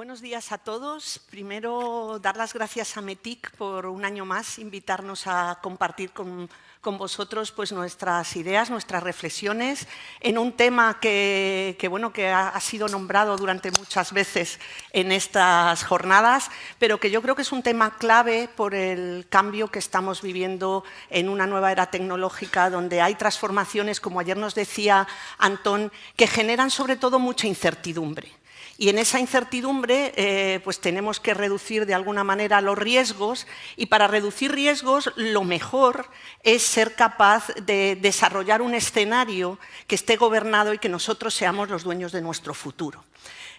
Buenos días a todos. Primero, dar las gracias a METIC por un año más invitarnos a compartir con vosotros pues, nuestras ideas, nuestras reflexiones en un tema que ha sido nombrado durante muchas veces en estas jornadas, pero que yo creo que es un tema clave por el cambio que estamos viviendo en una nueva era tecnológica donde hay transformaciones, como ayer nos decía Antón, que generan sobre todo mucha incertidumbre. Y en esa incertidumbre pues tenemos que reducir de alguna manera los riesgos y para reducir riesgos lo mejor es ser capaz de desarrollar un escenario que esté gobernado y que nosotros seamos los dueños de nuestro futuro.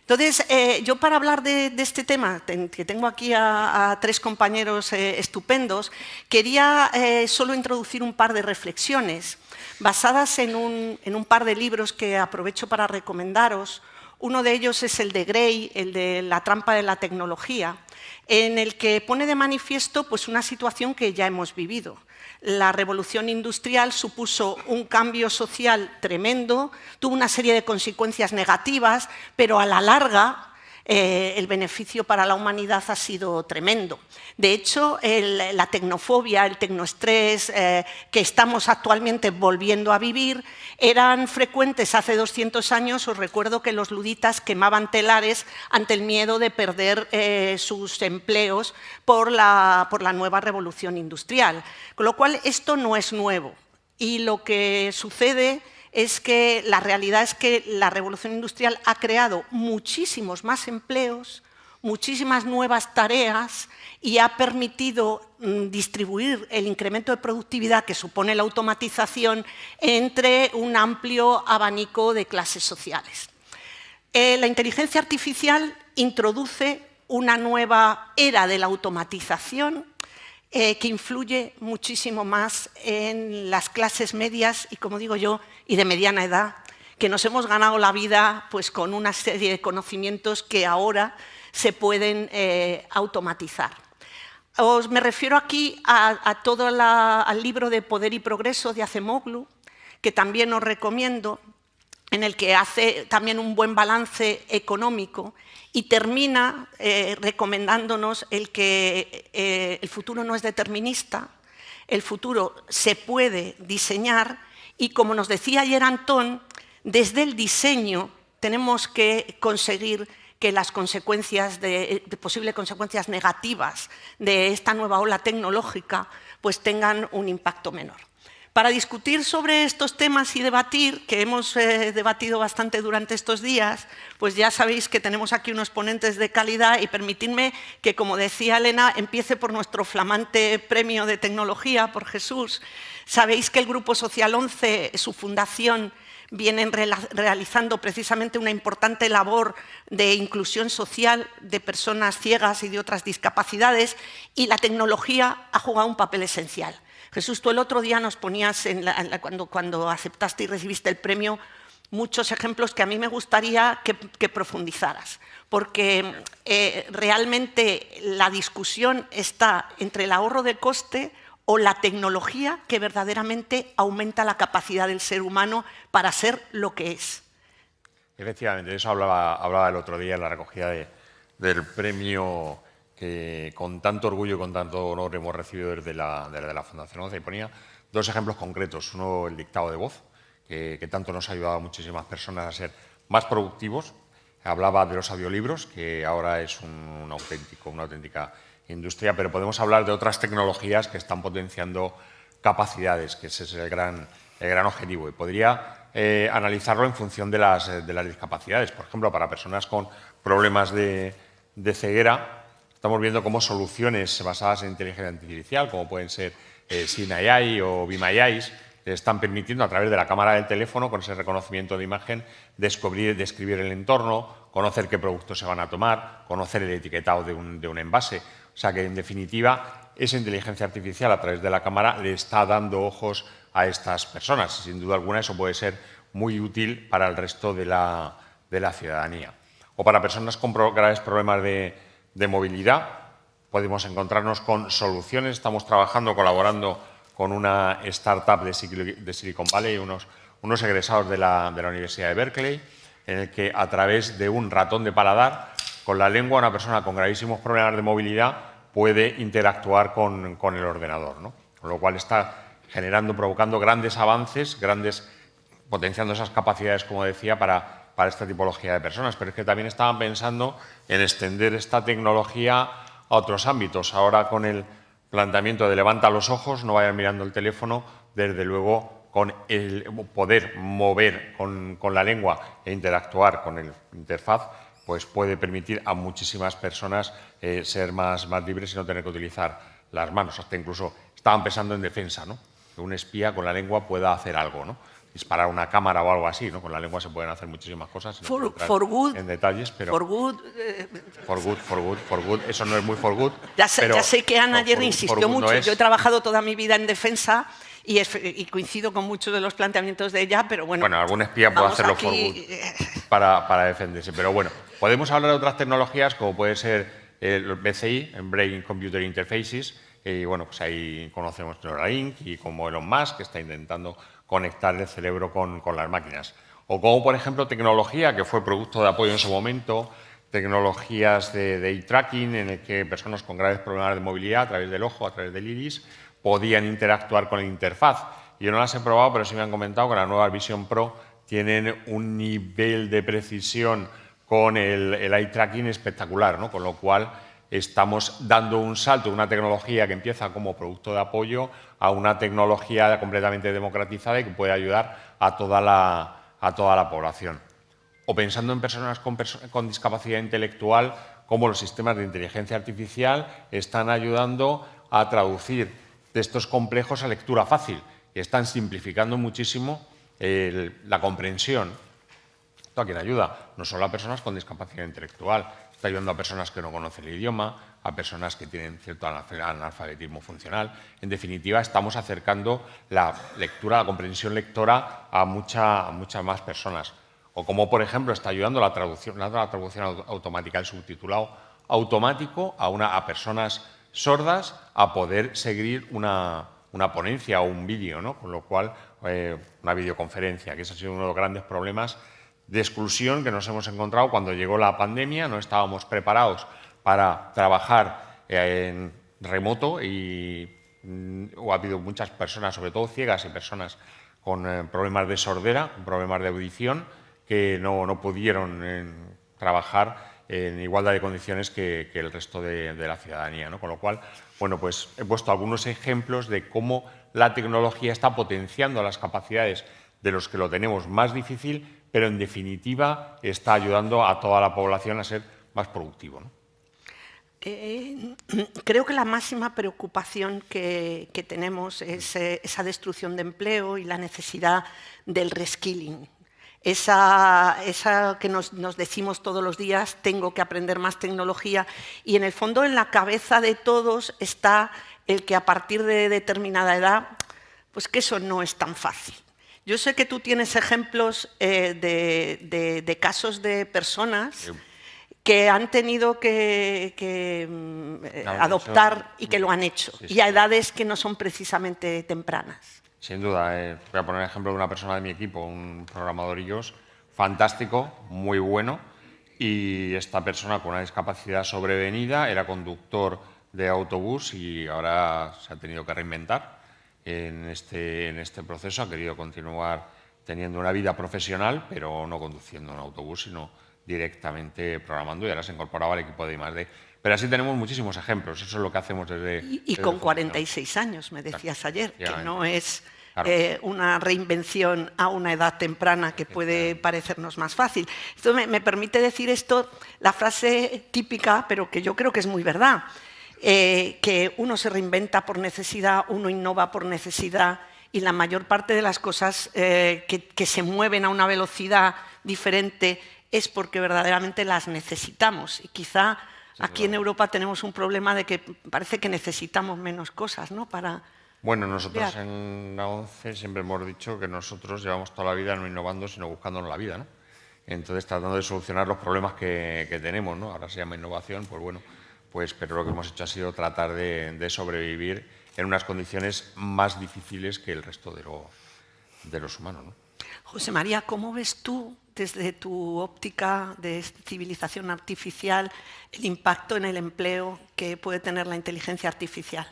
Entonces, yo para hablar de este tema, que tengo aquí a tres compañeros estupendos, quería solo introducir un par de reflexiones basadas en un par de libros que aprovecho para recomendaros. Uno de ellos es el de Gray, el de La trampa de la tecnología, en el que pone de manifiesto pues, una situación que ya hemos vivido. La revolución industrial supuso un cambio social tremendo, tuvo una serie de consecuencias negativas, pero a la larga el beneficio para la humanidad ha sido tremendo. De hecho, la tecnofobia, el tecnoestrés que estamos actualmente volviendo a vivir eran frecuentes hace 200 años. Os recuerdo que los luditas quemaban telares ante el miedo de perder sus empleos por la nueva revolución industrial. Con lo cual, esto no es nuevo. Y lo que sucede es que la realidad es que la revolución industrial ha creado muchísimos más empleos, muchísimas nuevas tareas y ha permitido distribuir el incremento de productividad que supone la automatización entre un amplio abanico de clases sociales. La inteligencia artificial introduce una nueva era de la automatización que influye muchísimo más en las clases medias y, como digo yo, y de mediana edad, que nos hemos ganado la vida pues, con una serie de conocimientos que ahora se pueden automatizar. Me refiero aquí a todo al libro de Poder y Progreso de Acemoglu, que también os recomiendo, en el que hace también un buen balance económico y termina recomendándonos el que el futuro no es determinista, el futuro se puede diseñar y, como nos decía ayer Antón, desde el diseño tenemos que conseguir que las consecuencias de posibles consecuencias negativas de esta nueva ola tecnológica pues tengan un impacto menor. Para discutir sobre estos temas y debatir, que hemos debatido bastante durante estos días, pues ya sabéis que tenemos aquí unos ponentes de calidad y permitidme que, como decía Elena, empiece por nuestro flamante premio de tecnología, por Jesús. Sabéis que el Grupo Social 11, su fundación, vienen realizando precisamente una importante labor de inclusión social de personas ciegas y de otras discapacidades y la tecnología ha jugado un papel esencial. Jesús, tú el otro día nos ponías, cuando aceptaste y recibiste el premio, muchos ejemplos que a mí me gustaría que profundizaras, porque realmente la discusión está entre el ahorro de coste o la tecnología que verdaderamente aumenta la capacidad del ser humano para ser lo que es. Efectivamente, de eso hablaba el otro día en la recogida del premio que con tanto orgullo y con tanto honor hemos recibido desde la Fundación 11. Y ponía dos ejemplos concretos. Uno, el dictado de voz, que tanto nos ha ayudado a muchísimas personas a ser más productivos. Hablaba de los audiolibros, que ahora es una auténtica industria, pero podemos hablar de otras tecnologías que están potenciando capacidades, que ese es el gran objetivo. Y podría analizarlo en función de las discapacidades. Por ejemplo, para personas con problemas de ceguera, estamos viendo cómo soluciones basadas en inteligencia artificial, como pueden ser SynAI o BeamAI, están permitiendo a través de la cámara del teléfono, con ese reconocimiento de imagen, describir el entorno, conocer qué productos se van a tomar, conocer el etiquetado de un envase. O sea que, en definitiva, esa inteligencia artificial a través de la cámara le está dando ojos a estas personas. Sin duda alguna, eso puede ser muy útil para el resto de la ciudadanía. O para personas con graves problemas de movilidad, podemos encontrarnos con soluciones. Estamos colaborando con una startup de Silicon Valley, unos egresados de la Universidad de Berkeley, en el que a través de un ratón de paladar con la lengua una persona con gravísimos problemas de movilidad puede interactuar con el ordenador, ¿no? Con lo cual está provocando grandes avances, potenciando esas capacidades, como decía, para esta tipología de personas. Pero es que también estaban pensando en extender esta tecnología a otros ámbitos. Ahora, con el planteamiento de levanta los ojos, no vayan mirando el teléfono, desde luego, con el poder mover con la lengua e interactuar con el interfaz, pues puede permitir a muchísimas personas ser más libres y no tener que utilizar las manos. Hasta incluso estaban pensando en defensa, ¿no? Que un espía con la lengua pueda hacer algo, ¿no? Disparar una cámara o algo así, ¿no? Con la lengua se pueden hacer muchísimas cosas. For good. En detalles, pero... For good. For good. Eso no es muy for good. Ya sé que Ana ayer insistió mucho. Yo he trabajado toda mi vida en defensa y coincido con muchos de los planteamientos de ella, pero bueno... Bueno, algún espía puede hacerlo for good para defenderse. Pero bueno, podemos hablar de otras tecnologías como puede ser el BCI, en Brain Computer Interfaces, y bueno, pues ahí conocemos Neuralink y como Elon Musk, que está intentando conectar el cerebro con las máquinas. O como, por ejemplo, tecnología que fue producto de apoyo en su momento, tecnologías de eye tracking, en el que personas con graves problemas de movilidad, a través del ojo, a través del iris, podían interactuar con la interfaz. Yo no las he probado, pero sí me han comentado que las nuevas Vision Pro tienen un nivel de precisión con el eye tracking espectacular, ¿no? Con lo cual estamos dando un salto de una tecnología que empieza como producto de apoyo a una tecnología completamente democratizada y que puede ayudar a toda la población. O pensando en personas con discapacidad intelectual, cómo los sistemas de inteligencia artificial están ayudando a traducir textos complejos a lectura fácil y están simplificando muchísimo la comprensión. ¿Esto a quién ayuda? No solo a personas con discapacidad intelectual, está ayudando a personas que no conocen el idioma, a personas que tienen cierto analfabetismo funcional. En definitiva, estamos acercando la lectura, la comprensión lectora a muchas más personas. O como, por ejemplo, está ayudando la traducción automática, el subtitulado automático a personas sordas a poder seguir una ponencia o un vídeo, ¿no? Con lo cual, una videoconferencia, que ese ha sido uno de los grandes problemas de exclusión que nos hemos encontrado cuando llegó la pandemia. No estábamos preparados para trabajar en remoto ha habido muchas personas, sobre todo ciegas y personas con problemas de sordera, con problemas de audición, que no pudieron trabajar en igualdad de condiciones que el resto de la ciudadanía, ¿no? Con lo cual, bueno, pues he puesto algunos ejemplos de cómo la tecnología está potenciando las capacidades de los que lo tenemos más difícil, pero en definitiva está ayudando a toda la población a ser más productivo, ¿no? Creo que la máxima preocupación que tenemos es esa destrucción de empleo y la necesidad del reskilling. Esa que nos decimos todos los días, tengo que aprender más tecnología, y en el fondo en la cabeza de todos está el que a partir de determinada edad, pues que eso no es tan fácil. Yo sé que tú tienes ejemplos de casos de personas que han tenido que adoptar y que lo han hecho, y a edades que no son precisamente tempranas. Sin duda. Voy a poner el ejemplo de una persona de mi equipo, un programador iOS fantástico, muy bueno, y esta persona con una discapacidad sobrevenida era conductor de autobús y ahora se ha tenido que reinventar en este proceso. Ha querido continuar teniendo una vida profesional, pero no conduciendo un autobús, sino directamente programando, y ahora se incorporaba al equipo de I+D. Pero así tenemos muchísimos ejemplos. Eso es lo que hacemos desde... Y con 46 años, me decías ayer, que no es una reinvención a una edad temprana que puede parecernos más fácil. Esto me permite decir la frase típica, pero que yo creo que es muy verdad, que uno se reinventa por necesidad, uno innova por necesidad, y la mayor parte de las cosas que se mueven a una velocidad diferente es porque verdaderamente las necesitamos. Y quizá aquí en Europa tenemos un problema de que parece que necesitamos menos cosas, ¿no? Bueno, nosotros en la ONCE siempre hemos dicho que nosotros llevamos toda la vida no innovando, sino buscándonos la vida, ¿no? Entonces, tratando de solucionar los problemas que tenemos, ¿no? Ahora se llama innovación, pues bueno, pero lo que hemos hecho ha sido tratar de sobrevivir en unas condiciones más difíciles que el resto de los humanos, ¿no? José María, ¿cómo ves tú desde tu óptica de civilización artificial, el impacto en el empleo que puede tener la inteligencia artificial.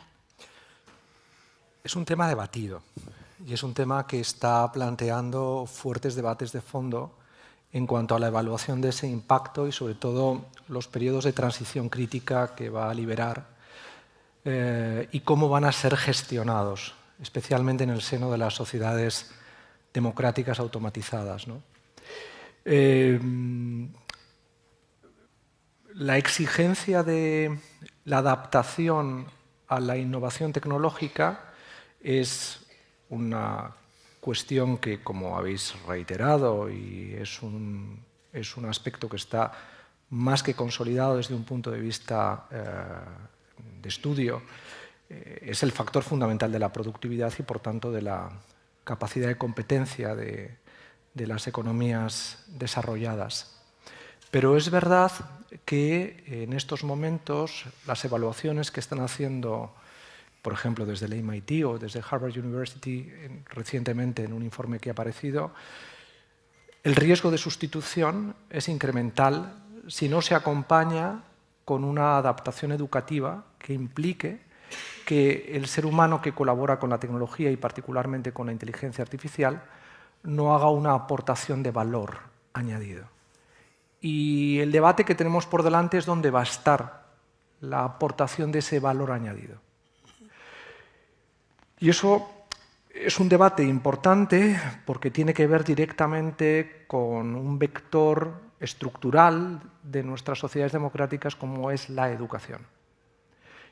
Es un tema debatido y es un tema que está planteando fuertes debates de fondo en cuanto a la evaluación de ese impacto y sobre todo los periodos de transición crítica que va a liberar y cómo van a ser gestionados, especialmente en el seno de las sociedades democráticas automatizadas, ¿no? La exigencia de la adaptación a la innovación tecnológica es una cuestión que, como habéis reiterado, y es un aspecto que está más que consolidado desde un punto de vista de estudio, es el factor fundamental de la productividad y, por tanto, de la capacidad de competencia de las economías desarrolladas. Pero es verdad que en estos momentos las evaluaciones que están haciendo, por ejemplo, desde el MIT o desde Harvard University recientemente en un informe que ha aparecido, el riesgo de sustitución es incremental si no se acompaña con una adaptación educativa que implique que el ser humano que colabora con la tecnología y particularmente con la inteligencia artificial no haga una aportación de valor añadido. Y el debate que tenemos por delante es dónde va a estar la aportación de ese valor añadido. Y eso es un debate importante porque tiene que ver directamente con un vector estructural de nuestras sociedades democráticas como es la educación,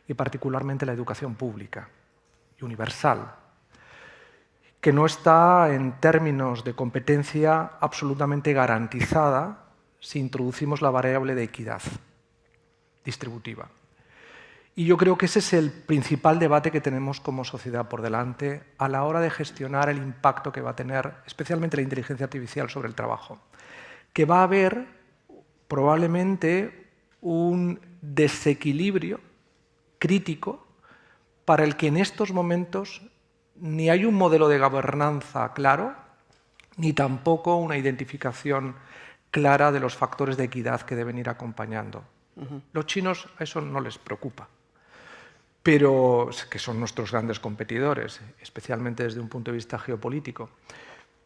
y particularmente la educación pública y universal, que no está en términos de competencia absolutamente garantizada si introducimos la variable de equidad distributiva. Y yo creo que ese es el principal debate que tenemos como sociedad por delante a la hora de gestionar el impacto que va a tener especialmente la inteligencia artificial sobre el trabajo, que va a haber probablemente un desequilibrio crítico para el que en estos momentos ni hay un modelo de gobernanza claro, ni tampoco una identificación clara de los factores de equidad que deben ir acompañando. Los chinos a eso no les preocupa, pero que son nuestros grandes competidores, especialmente desde un punto de vista geopolítico.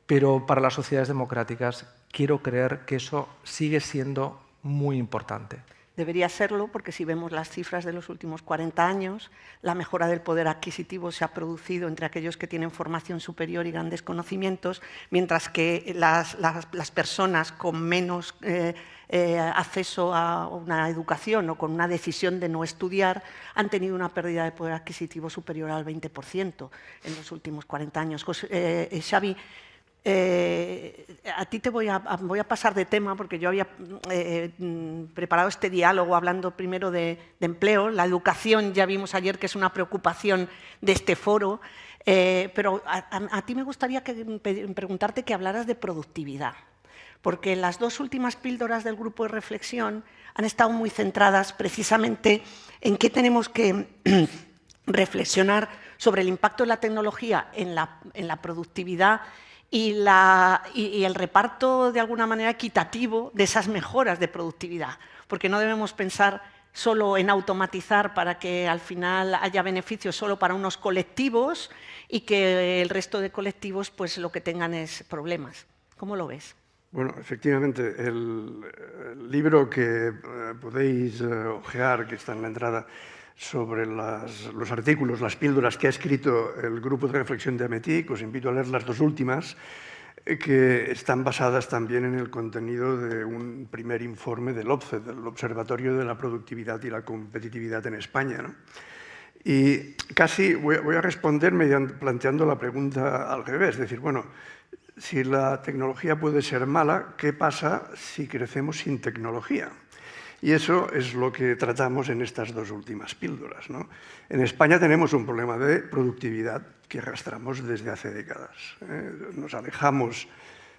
Pero para las sociedades democráticas quiero creer que eso sigue siendo muy importante. Debería serlo porque si vemos las cifras de los últimos 40 años, la mejora del poder adquisitivo se ha producido entre aquellos que tienen formación superior y grandes conocimientos, mientras que las personas con menos acceso a una educación o con una decisión de no estudiar han tenido una pérdida de poder adquisitivo superior al 20% en los últimos 40 años. Xavi, a ti te voy a pasar de tema porque yo había preparado este diálogo hablando primero de empleo. La educación ya vimos ayer que es una preocupación de este foro, pero a ti me gustaría preguntarte que hablaras de productividad, porque las dos últimas píldoras del grupo de reflexión han estado muy centradas precisamente en qué tenemos que reflexionar sobre el impacto de la tecnología en la productividad y el reparto de alguna manera equitativo de esas mejoras de productividad, porque no debemos pensar solo en automatizar para que al final haya beneficios solo para unos colectivos y que el resto de colectivos pues lo que tengan es problemas. ¿Cómo lo ves? Bueno, efectivamente, el libro que podéis ojear, que está en la entrada, sobre los artículos, las píldoras que ha escrito el grupo de reflexión de AMETIC, os invito a leer las dos últimas, que están basadas también en el contenido de un primer informe del OPCE, del Observatorio de la Productividad y la Competitividad en España, ¿no? Y casi voy a responder planteando la pregunta al revés, es decir, bueno, si la tecnología puede ser mala, ¿qué pasa si crecemos sin tecnología? Y eso es lo que tratamos en estas dos últimas píldoras, ¿no? En España tenemos un problema de productividad que arrastramos desde hace décadas. Nos alejamos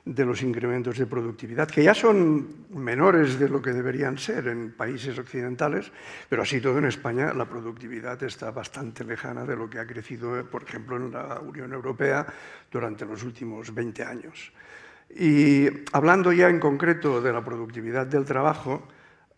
de los incrementos de productividad, que ya son menores de lo que deberían ser en países occidentales, pero así todo en España la productividad está bastante lejana de lo que ha crecido, por ejemplo, en la Unión Europea durante los últimos 20 años. Y hablando ya en concreto de la productividad del trabajo,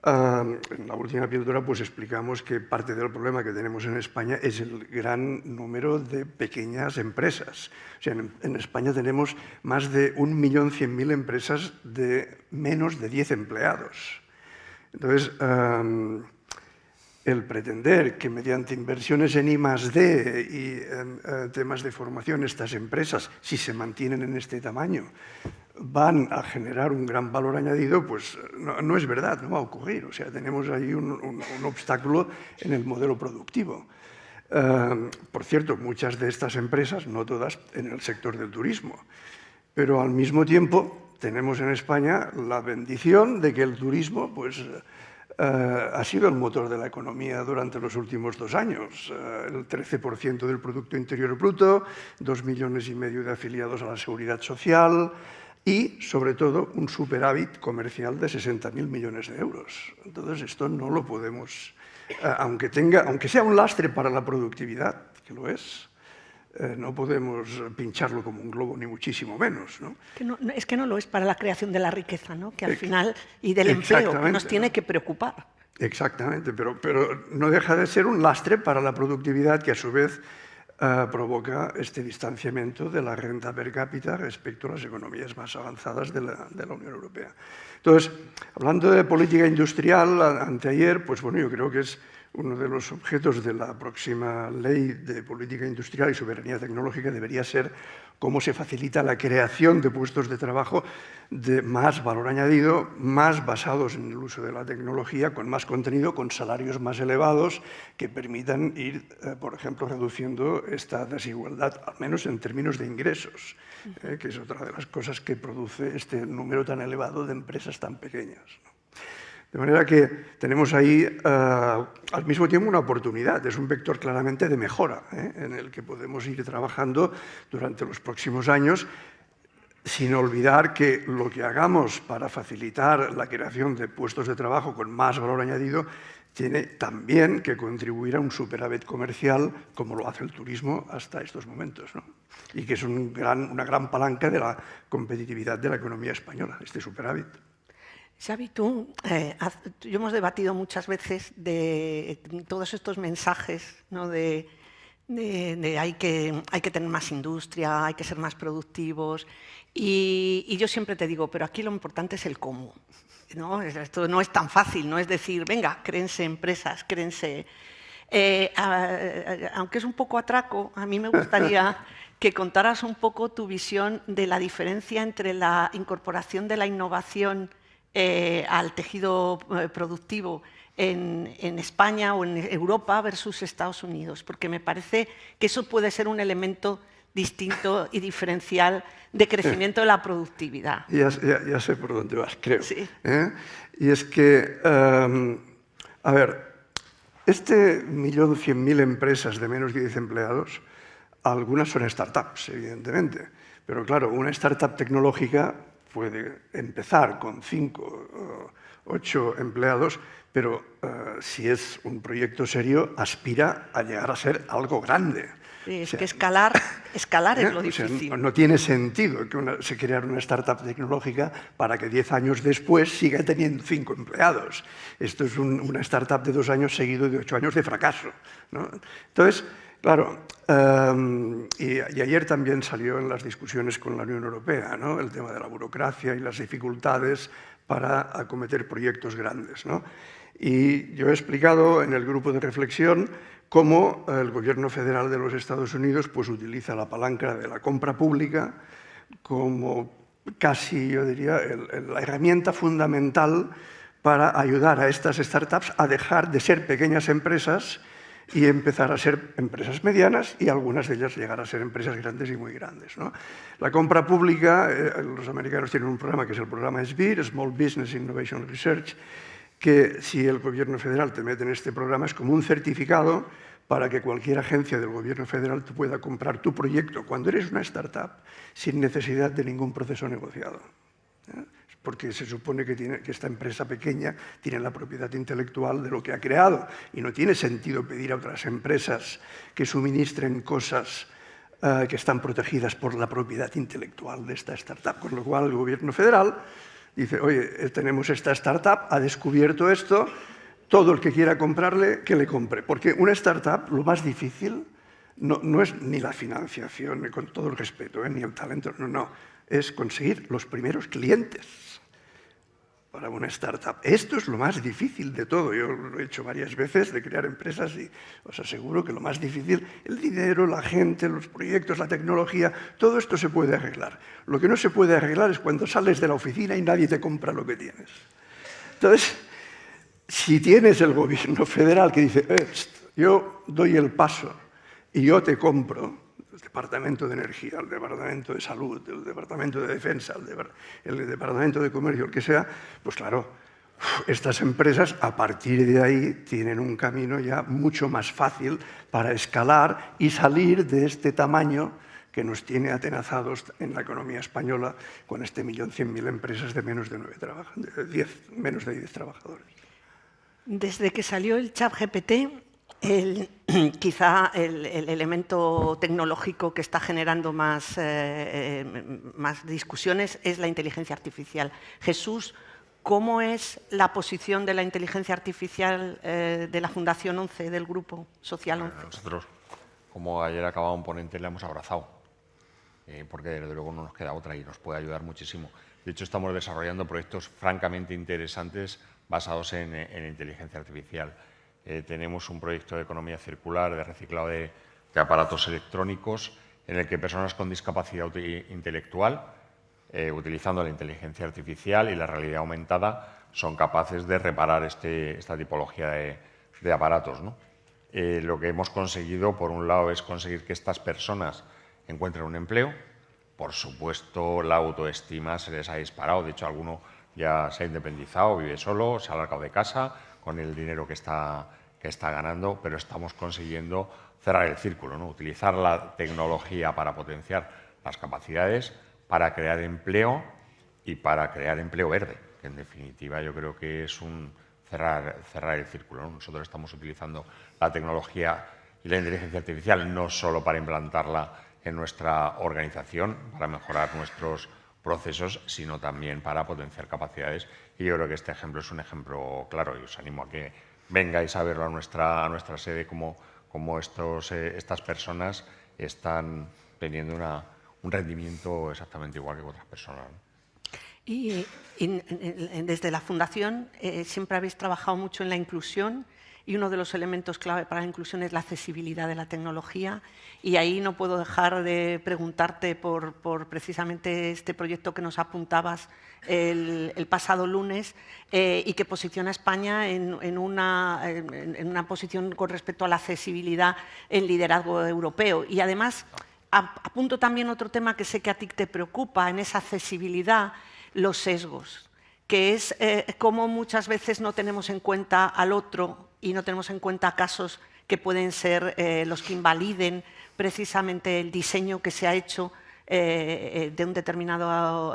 en la última píldora pues explicamos que parte del problema que tenemos en España es el gran número de pequeñas empresas. O sea, en España tenemos más de 1.100.000 empresas de menos de 10 empleados. Entonces, el pretender que mediante inversiones en I+D y en temas de formación estas empresas, si se mantienen en este tamaño, van a generar un gran valor añadido, pues no es verdad, no va a ocurrir. O sea, tenemos ahí un obstáculo en el modelo productivo. Por cierto, muchas de estas empresas, no todas, en el sector del turismo, pero al mismo tiempo tenemos en España la bendición de que el turismo pues, ha sido el motor de la economía durante los últimos 2 años. El 13% del Producto Interior Bruto, 2,5 millones de afiliados a la Seguridad Social y, sobre todo, un superávit comercial de 60.000 millones de euros. Entonces, esto no lo podemos, aunque sea un lastre para la productividad, que lo es, no podemos pincharlo como un globo, ni muchísimo menos, ¿no? Es que no lo es para la creación de la riqueza, ¿no? Que al final, y del empleo, que nos tiene que preocupar. Exactamente, pero no deja de ser un lastre para la productividad que a su vez provoca este distanciamiento de la renta per cápita respecto a las economías más avanzadas de la Unión Europea. Entonces, hablando de política industrial, anteayer, pues bueno, yo creo que es uno de los objetos de la próxima ley de política industrial y soberanía tecnológica debería ser cómo se facilita la creación de puestos de trabajo de más valor añadido, más basados en el uso de la tecnología, con más contenido, con salarios más elevados, que permitan ir, por ejemplo, reduciendo esta desigualdad, al menos en términos de ingresos, que es otra de las cosas que produce este número tan elevado de empresas tan pequeñas, ¿no? De manera que tenemos ahí al mismo tiempo una oportunidad, es un vector claramente de mejora, en el que podemos ir trabajando durante los próximos años, sin olvidar que lo que hagamos para facilitar la creación de puestos de trabajo con más valor añadido tiene también que contribuir a un superávit comercial, como lo hace el turismo hasta estos momentos, ¿no? Y que es una gran palanca de la competitividad de la economía española, este superávit. Xavi, tú hemos debatido muchas veces de todos estos mensajes, ¿no? de hay que tener más industria, hay que ser más productivos, y yo siempre te digo, pero aquí lo importante es el cómo, ¿no? Esto no es tan fácil, no es decir, venga, créense empresas, créense... aunque es un poco atraco, a mí me gustaría que contaras un poco tu visión de la diferencia entre la incorporación de la innovación al tejido productivo en España o en Europa versus Estados Unidos, porque me parece que eso puede ser un elemento distinto y diferencial de crecimiento de la productividad. Ya sé por dónde vas, creo. Sí. Y es que, a ver, este 1.100.000 empresas de menos de 10 empleados, algunas son startups, evidentemente, pero claro, una startup tecnológica puede empezar con 5 o 8 empleados, pero si es un proyecto serio, aspira a llegar a ser algo grande. Sí, es que escalar es lo difícil. No tiene sentido que se creara una startup tecnológica para que 10 años después siga teniendo 5 empleados. Esto es una startup de 2 años seguido de 8 años de fracaso, ¿no? Entonces, claro, y ayer también salió en las discusiones con la Unión Europea, ¿no? El tema de la burocracia y las dificultades para acometer proyectos grandes, ¿no? Y yo he explicado en el grupo de reflexión cómo el gobierno federal de los Estados Unidos pues, utiliza la palanca de la compra pública como casi, yo diría, la herramienta fundamental para ayudar a estas startups a dejar de ser pequeñas empresas y empezar a ser empresas medianas y algunas de ellas llegar a ser empresas grandes y muy grandes, ¿no? La compra pública, los americanos tienen un programa que es el programa SBIR, Small Business Innovation Research, que si el gobierno federal te mete en este programa es como un certificado para que cualquier agencia del gobierno federal pueda comprar tu proyecto cuando eres una startup sin necesidad de ningún proceso negociado. Porque se supone que esta empresa pequeña tiene la propiedad intelectual de lo que ha creado y no tiene sentido pedir a otras empresas que suministren cosas que están protegidas por la propiedad intelectual de esta startup. Con lo cual, el gobierno federal dice, oye, tenemos esta startup, ha descubierto esto, todo el que quiera comprarle, que le compre. Porque una startup, lo más difícil, no es ni la financiación, con todo el respeto, ni el talento, no. Es conseguir los primeros clientes para una startup. Esto es lo más difícil de todo. Yo lo he hecho varias veces de crear empresas y os aseguro que lo más difícil, el dinero, la gente, los proyectos, la tecnología, todo esto se puede arreglar. Lo que no se puede arreglar es cuando sales de la oficina y nadie te compra lo que tienes. Entonces, si tienes el gobierno federal que dice, yo doy el paso y yo te compro, el Departamento de Energía, el Departamento de Salud, el Departamento de Defensa, el Departamento de Comercio, el que sea, pues claro, estas empresas a partir de ahí tienen un camino ya mucho más fácil para escalar y salir de este tamaño que nos tiene atenazados en la economía española con este 1.100.000 empresas de menos de 10 trabajadores. Desde que salió el ChatGPT, quizá el elemento tecnológico que está generando más discusiones es la inteligencia artificial. Jesús, ¿cómo es la posición de la inteligencia artificial de la Fundación 11, del Grupo Social 11? Nosotros, como ayer acababa un ponente, le hemos abrazado, porque desde luego no nos queda otra y nos puede ayudar muchísimo. De hecho, estamos desarrollando proyectos francamente interesantes basados en inteligencia artificial. Tenemos un proyecto de economía circular, de reciclado de aparatos electrónicos, en el que personas con discapacidad intelectual, utilizando la inteligencia artificial y la realidad aumentada, son capaces de reparar esta tipología de aparatos, ¿no? Lo que hemos conseguido, por un lado, es conseguir que estas personas encuentren un empleo. Por supuesto, la autoestima se les ha disparado. De hecho, alguno ya se ha independizado, vive solo, se ha largado de casa con el dinero que está ganando, pero estamos consiguiendo cerrar el círculo, ¿no? Utilizar la tecnología para potenciar las capacidades, para crear empleo y para crear empleo verde, que en definitiva yo creo que es un cerrar el círculo, ¿no? Nosotros estamos utilizando la tecnología y la inteligencia artificial no solo para implantarla en nuestra organización, para mejorar nuestros procesos, sino también para potenciar capacidades. Y yo creo que este ejemplo es un ejemplo claro y os animo a que vengáis a verlo a nuestra sede, como estas personas están teniendo un rendimiento exactamente igual que otras personas, ¿no? Y desde la Fundación siempre habéis trabajado mucho en la inclusión y uno de los elementos clave para la inclusión es la accesibilidad de la tecnología y ahí no puedo dejar de preguntarte por precisamente este proyecto que nos apuntabas el pasado lunes y que posiciona a España en una posición con respecto a la accesibilidad en liderazgo europeo. Y además apunto también otro tema que sé que a ti te preocupa en esa accesibilidad, los sesgos, que es cómo muchas veces no tenemos en cuenta al otro y no tenemos en cuenta casos que pueden ser los que invaliden precisamente el diseño que se ha hecho de un determinado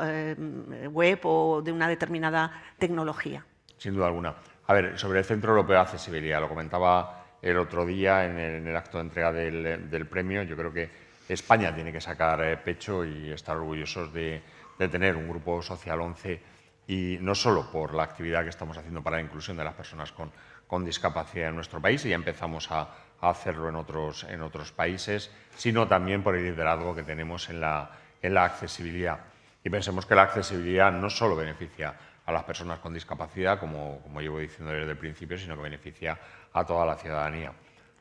web o de una determinada tecnología. Sin duda alguna. A ver, sobre el Centro Europeo de Accesibilidad, lo comentaba el otro día en el acto de entrega del premio. Yo creo que España tiene que sacar pecho y estar orgullosos de tener un Grupo Social 11 y no solo por la actividad que estamos haciendo para la inclusión de las personas con discapacidad en nuestro país, y ya empezamos a hacerlo en otros países, sino también por el liderazgo que tenemos en la accesibilidad. Y pensemos que la accesibilidad no solo beneficia a las personas con discapacidad, como llevo diciendo desde el principio, sino que beneficia a toda la ciudadanía.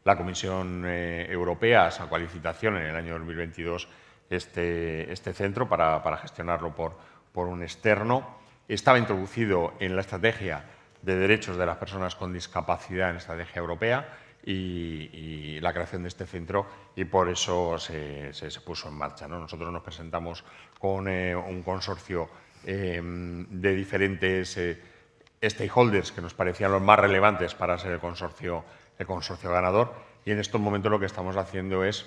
La Comisión Europea sacó a licitación en el año 2022 este centro para gestionarlo por un externo. Estaba introducido en la estrategia de derechos de las personas con discapacidad en la estrategia europea y la creación de este centro, y por eso se puso en marcha, ¿no? Nosotros nos presentamos con un consorcio de diferentes stakeholders que nos parecían los más relevantes para ser el consorcio ganador, y en estos momentos lo que estamos haciendo es,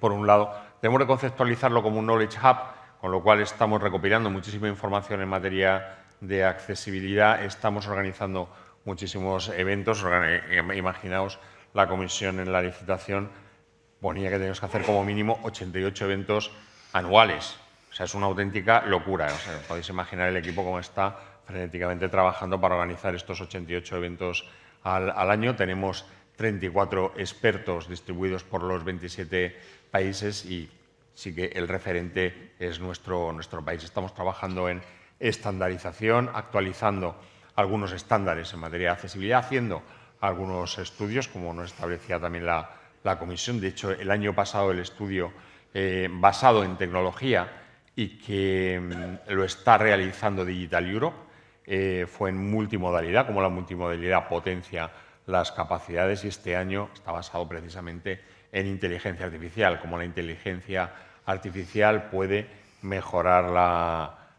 por un lado, tenemos que conceptualizarlo como un knowledge hub, con lo cual estamos recopilando muchísima información en materia de accesibilidad, estamos organizando muchísimos eventos. Imaginaos la comisión en la licitación ponía que teníamos que hacer como mínimo 88 eventos anuales. O sea, es una auténtica locura. O sea, podéis imaginar el equipo cómo está frenéticamente trabajando para organizar estos 88 eventos al año. Tenemos 34 expertos distribuidos por los 27 países y sí que el referente es nuestro país. Estamos trabajando en estandarización, actualizando algunos estándares en materia de accesibilidad, haciendo algunos estudios, como nos establecía también la Comisión. De hecho, el año pasado el estudio basado en tecnología y que lo está realizando Digital Europe fue en multimodalidad, como la multimodalidad potencia las capacidades, y este año está basado precisamente en inteligencia artificial, como la inteligencia artificial puede mejorar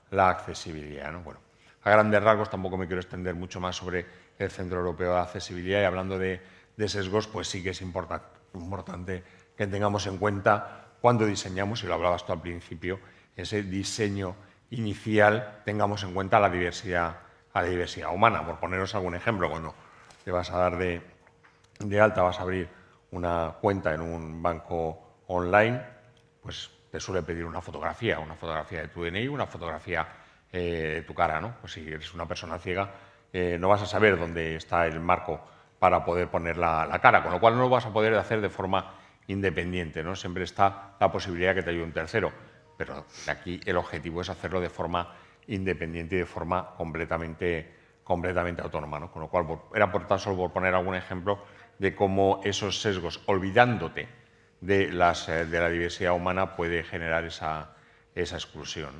la accesibilidad, ¿no? Bueno, a grandes rasgos, tampoco me quiero extender mucho más sobre el Centro Europeo de Accesibilidad, y hablando de sesgos, pues sí que es importante que tengamos en cuenta cuando diseñamos, y lo hablabas tú al principio, ese diseño inicial, tengamos en cuenta la diversidad humana. Por poneros algún ejemplo, cuando te vas a dar de alta, vas a abrir una cuenta en un banco online, pues te suele pedir una fotografía de tu DNI, una fotografía de tu cara, ¿no? Pues si eres una persona ciega, no vas a saber dónde está el marco para poder poner la cara, con lo cual no lo vas a poder hacer de forma independiente, ¿no? Siempre está la posibilidad de que te ayude un tercero, pero aquí el objetivo es hacerlo de forma independiente y de forma completamente autónoma, ¿no? Con lo cual, era tan solo por poner algún ejemplo de cómo esos sesgos, olvidándote de la diversidad humana, puede generar esa exclusión.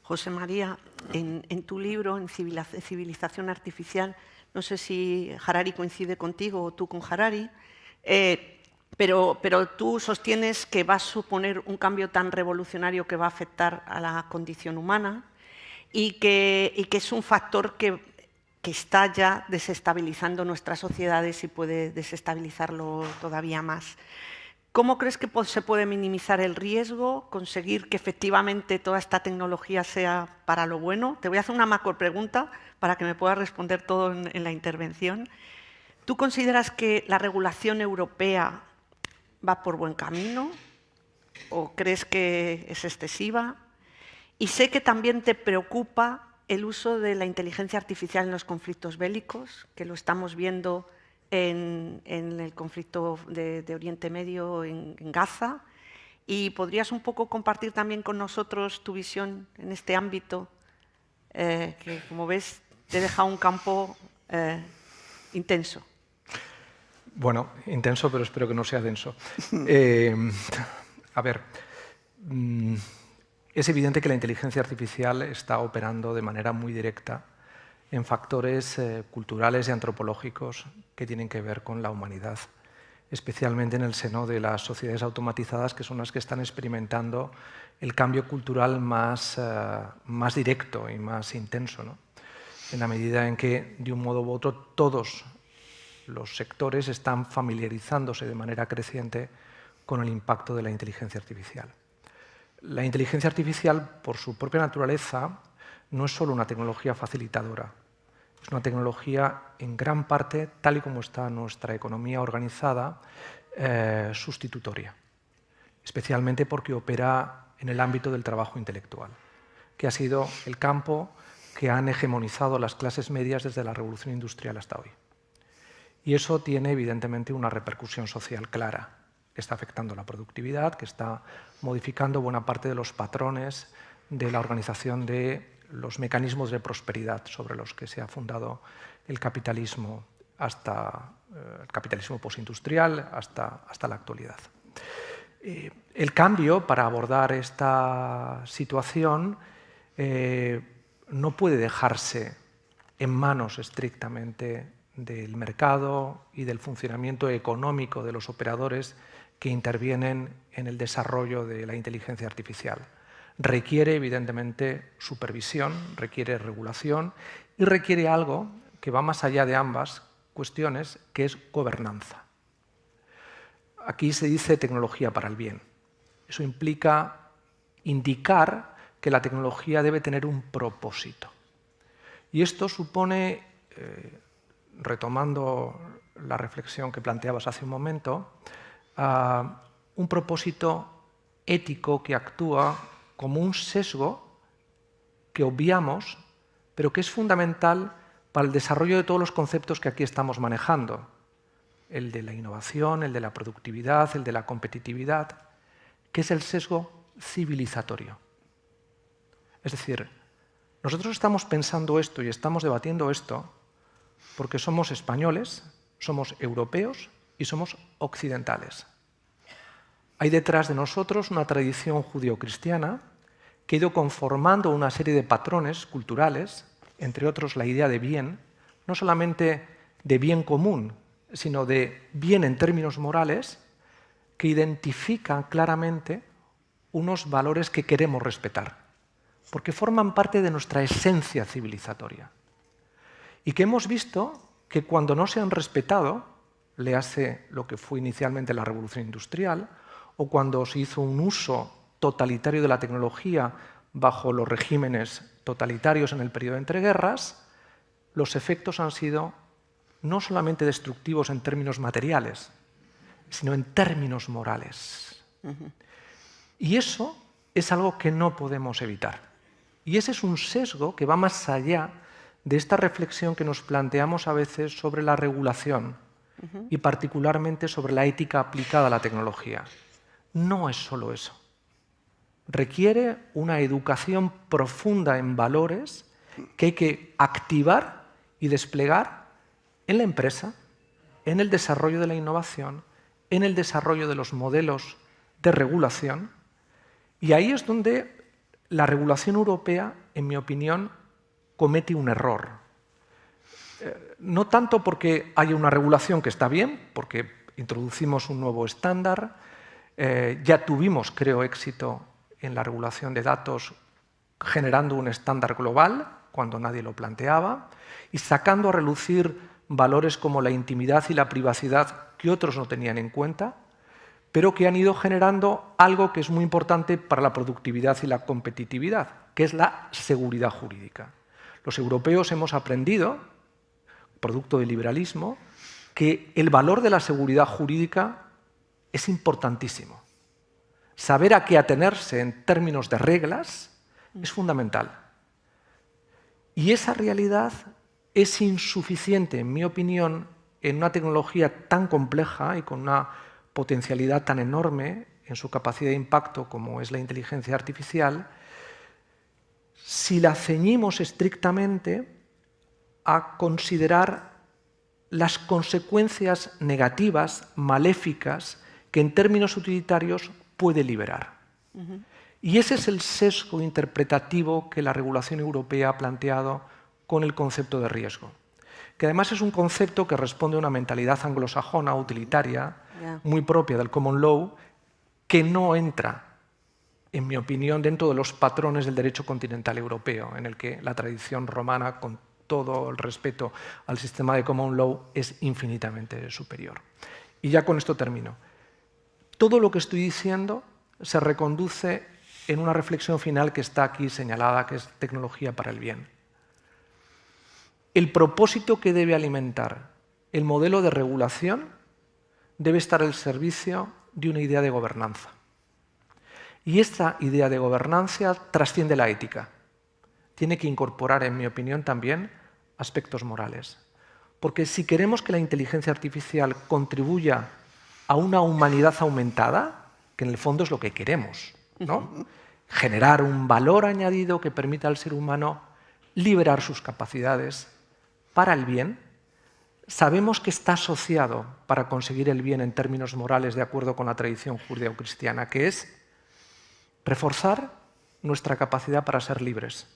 José María, en tu libro, en Civilización Artificial, no sé si Harari coincide contigo o tú con Harari, pero tú sostienes que va a suponer un cambio tan revolucionario que va a afectar a la condición humana y que es un factor que está ya desestabilizando nuestras sociedades y puede desestabilizarlo todavía más. ¿Cómo crees que se puede minimizar el riesgo, conseguir que efectivamente toda esta tecnología sea para lo bueno? Te voy a hacer una macro pregunta para que me puedas responder todo en la intervención. ¿Tú consideras que la regulación europea va por buen camino o crees que es excesiva? Y sé que también te preocupa el uso de la inteligencia artificial en los conflictos bélicos, que lo estamos viendo en el conflicto de Oriente Medio, en Gaza. ¿Y podrías un poco compartir también con nosotros tu visión en este ámbito, que, como ves, te deja un campo intenso? Bueno, intenso, pero espero que no sea denso. A ver, es evidente que la inteligencia artificial está operando de manera muy directa en factores culturales y antropológicos que tienen que ver con la humanidad, especialmente en el seno de las sociedades automatizadas, que son las que están experimentando el cambio cultural más directo y más intenso, ¿no? En la medida en que, de un modo u otro, todos los sectores están familiarizándose de manera creciente con el impacto de la inteligencia artificial. La inteligencia artificial, por su propia naturaleza, no es solo una tecnología facilitadora, es una tecnología en gran parte, tal y como está nuestra economía organizada, sustitutoria, especialmente porque opera en el ámbito del trabajo intelectual, que ha sido el campo que han hegemonizado las clases medias desde la Revolución Industrial hasta hoy. Y eso tiene evidentemente una repercusión social clara, que está afectando la productividad, que está modificando buena parte de los patrones de la organización de los mecanismos de prosperidad sobre los que se ha fundado el capitalismo hasta el capitalismo postindustrial hasta la actualidad. El cambio para abordar esta situación no puede dejarse en manos estrictamente del mercado y del funcionamiento económico de los operadores que intervienen en el desarrollo de la inteligencia artificial. Requiere, evidentemente, supervisión, requiere regulación y requiere algo que va más allá de ambas cuestiones, que es gobernanza. Aquí se dice tecnología para el bien. Eso implica indicar que la tecnología debe tener un propósito. Y esto supone, retomando la reflexión que planteabas hace un momento, un propósito ético que actúa como un sesgo que obviamos, pero que es fundamental para el desarrollo de todos los conceptos que aquí estamos manejando. El de la innovación, el de la productividad, el de la competitividad, que es el sesgo civilizatorio. Es decir, nosotros estamos pensando esto y estamos debatiendo esto porque somos españoles, somos europeos y somos occidentales. Hay detrás de nosotros una tradición judeocristiana que ha ido conformando una serie de patrones culturales, entre otros la idea de bien, no solamente de bien común, sino de bien en términos morales, que identifican claramente unos valores que queremos respetar, porque forman parte de nuestra esencia civilizatoria. Y que hemos visto que cuando no se han respetado, léase lo que fue inicialmente la Revolución Industrial, o cuando se hizo un uso totalitario de la tecnología bajo los regímenes totalitarios en el periodo de entreguerras, los efectos han sido no solamente destructivos en términos materiales, sino en términos morales. Y eso es algo que no podemos evitar. Y ese es un sesgo que va más allá de esta reflexión que nos planteamos a veces sobre la regulación y particularmente sobre la ética aplicada a la tecnología. No es solo eso. Requiere una educación profunda en valores que hay que activar y desplegar en la empresa, en el desarrollo de la innovación, en el desarrollo de los modelos de regulación. Y ahí es donde la regulación europea, en mi opinión, comete un error. No tanto porque haya una regulación que está bien, porque introducimos un nuevo estándar, ya tuvimos, creo, éxito en la regulación de datos generando un estándar global cuando nadie lo planteaba y sacando a relucir valores como la intimidad y la privacidad que otros no tenían en cuenta, pero que han ido generando algo que es muy importante para la productividad y la competitividad, que es la seguridad jurídica. Los europeos hemos aprendido, producto del liberalismo, que el valor de la seguridad jurídica es importantísimo. Saber a qué atenerse en términos de reglas es fundamental. Y esa realidad es insuficiente, en mi opinión, en una tecnología tan compleja y con una potencialidad tan enorme en su capacidad de impacto como es la inteligencia artificial, si la ceñimos estrictamente a considerar las consecuencias negativas, maléficas, que en términos utilitarios puede liberar. Y ese es el sesgo interpretativo que la regulación europea ha planteado con el concepto de riesgo, que además es un concepto que responde a una mentalidad anglosajona, utilitaria, muy propia del common law, que no entra, en mi opinión, dentro de los patrones del derecho continental europeo, en el que la tradición romana, con todo el respeto al sistema de common law, es infinitamente superior. Y ya con esto termino. Todo lo que estoy diciendo se reconduce en una reflexión final que está aquí señalada, que es tecnología para el bien. El propósito que debe alimentar el modelo de regulación debe estar al servicio de una idea de gobernanza. Y esta idea de gobernanza trasciende la ética. Tiene que incorporar, en mi opinión, también aspectos morales. Porque si queremos que la inteligencia artificial contribuya a una humanidad aumentada, que en el fondo es lo que queremos, ¿no? Generar un valor añadido que permita al ser humano liberar sus capacidades para el bien, sabemos que está asociado para conseguir el bien en términos morales de acuerdo con la tradición judeocristiana, que es reforzar nuestra capacidad para ser libres.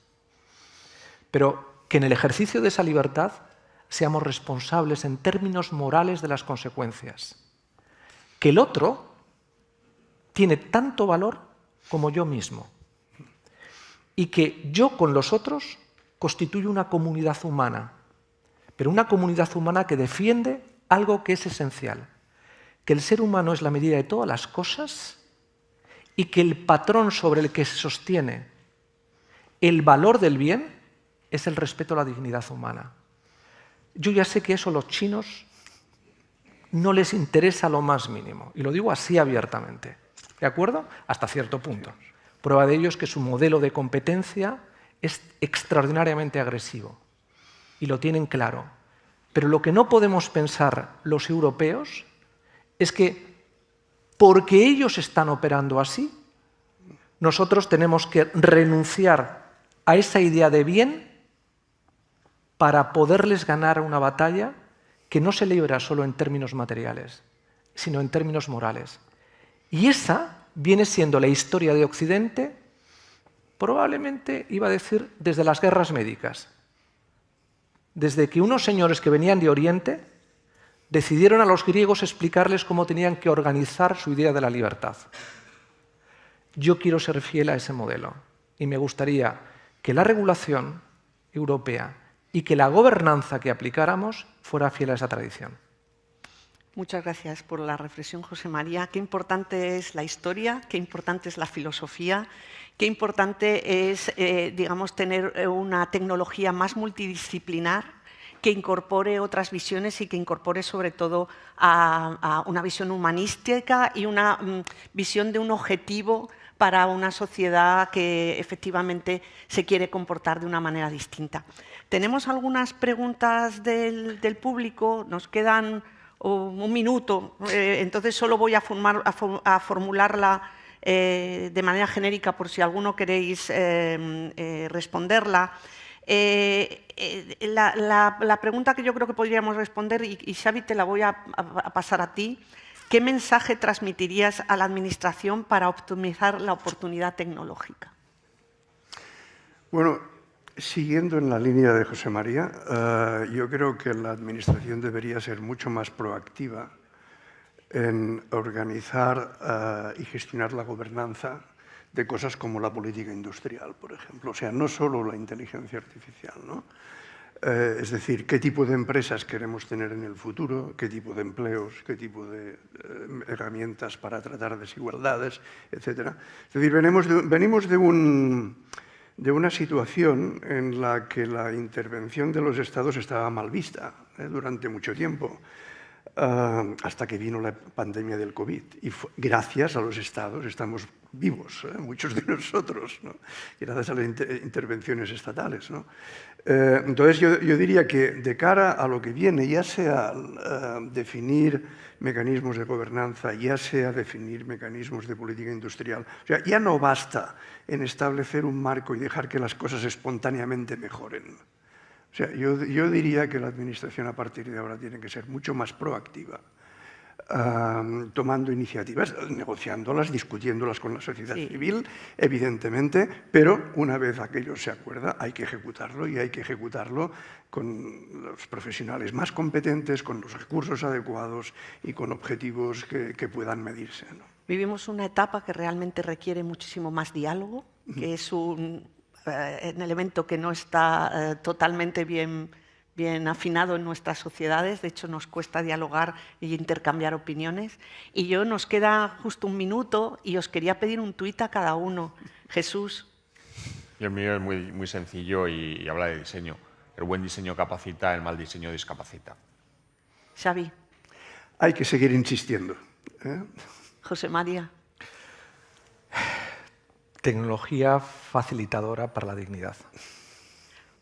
Pero que en el ejercicio de esa libertad seamos responsables en términos morales de las consecuencias. Que el otro tiene tanto valor como yo mismo. Y que yo con los otros constituyo una comunidad humana, pero una comunidad humana que defiende algo que es esencial, que el ser humano es la medida de todas las cosas y que el patrón sobre el que se sostiene el valor del bien es el respeto a la dignidad humana. Yo ya sé que eso los chinos no les interesa lo más mínimo. Y lo digo así abiertamente. ¿De acuerdo? Hasta cierto punto. Prueba de ello es que su modelo de competencia es extraordinariamente agresivo. Y lo tienen claro. Pero lo que no podemos pensar los europeos es que porque ellos están operando así, nosotros tenemos que renunciar a esa idea de bien para poderles ganar una batalla que no se libra solo en términos materiales, sino en términos morales. Y esa viene siendo la historia de Occidente, probablemente, iba a decir, desde las guerras médicas. Desde que unos señores que venían de Oriente decidieron a los griegos explicarles cómo tenían que organizar su idea de la libertad. Yo quiero ser fiel a ese modelo y me gustaría que la regulación europea y que la gobernanza que aplicáramos fuera fiel a esa tradición. Muchas gracias por la reflexión, José María. Qué importante es la historia, qué importante es la filosofía, qué importante es, digamos, tener una tecnología más multidisciplinar que incorpore otras visiones y que incorpore sobre todo a una visión humanística y una visión de un objetivo para una sociedad que efectivamente se quiere comportar de una manera distinta. Tenemos algunas preguntas del público, nos quedan un minuto, entonces solo voy a formularla de manera genérica por si alguno queréis responderla. La pregunta que yo creo que podríamos responder, y Xavi te la voy a pasar a ti, ¿qué mensaje transmitirías a la Administración para optimizar la oportunidad tecnológica? Bueno, siguiendo en la línea de José María, yo creo que la Administración debería ser mucho más proactiva en organizar y gestionar la gobernanza de cosas como la política industrial, por ejemplo. O sea, no solo la inteligencia artificial, ¿no? Es decir, qué tipo de empresas queremos tener en el futuro, qué tipo de empleos, qué tipo de herramientas para tratar desigualdades, etc. Es decir, venimos de una situación en la que la intervención de los Estados estaba mal vista durante mucho tiempo, hasta que vino la pandemia del COVID. Y gracias a los Estados estamos vivos, muchos de nosotros, ¿no? Gracias a las intervenciones estatales, ¿no? Entonces yo diría que de cara a lo que viene, ya sea definir mecanismos de gobernanza, ya sea definir mecanismos de política industrial, o sea, ya no basta en establecer un marco y dejar que las cosas espontáneamente mejoren. O sea, yo diría que la Administración a partir de ahora tiene que ser mucho más proactiva, tomando iniciativas, negociándolas, discutiéndolas con la sociedad civil, evidentemente, pero una vez aquello se acuerda, hay que ejecutarlo y hay que ejecutarlo con los profesionales más competentes, con los recursos adecuados y con objetivos que puedan medirse, ¿no? Vivimos una etapa que realmente requiere muchísimo más diálogo, que es un elemento que no está totalmente bien afinado en nuestras sociedades. De hecho, nos cuesta dialogar e intercambiar opiniones. Y nos queda justo un minuto y os quería pedir un tuit a cada uno. Jesús. Y el mío es muy sencillo y habla de diseño. El buen diseño capacita, el mal diseño discapacita. Xavi. Hay que seguir insistiendo. José María. Tecnología facilitadora para la dignidad.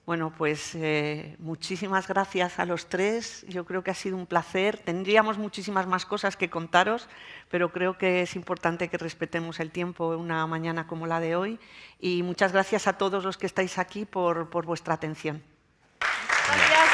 Bueno, pues muchísimas gracias a los tres. Yo creo que ha sido un placer. Tendríamos muchísimas más cosas que contaros, pero creo que es importante que respetemos el tiempo en una mañana como la de hoy. Y muchas gracias a todos los que estáis aquí por vuestra atención. Gracias.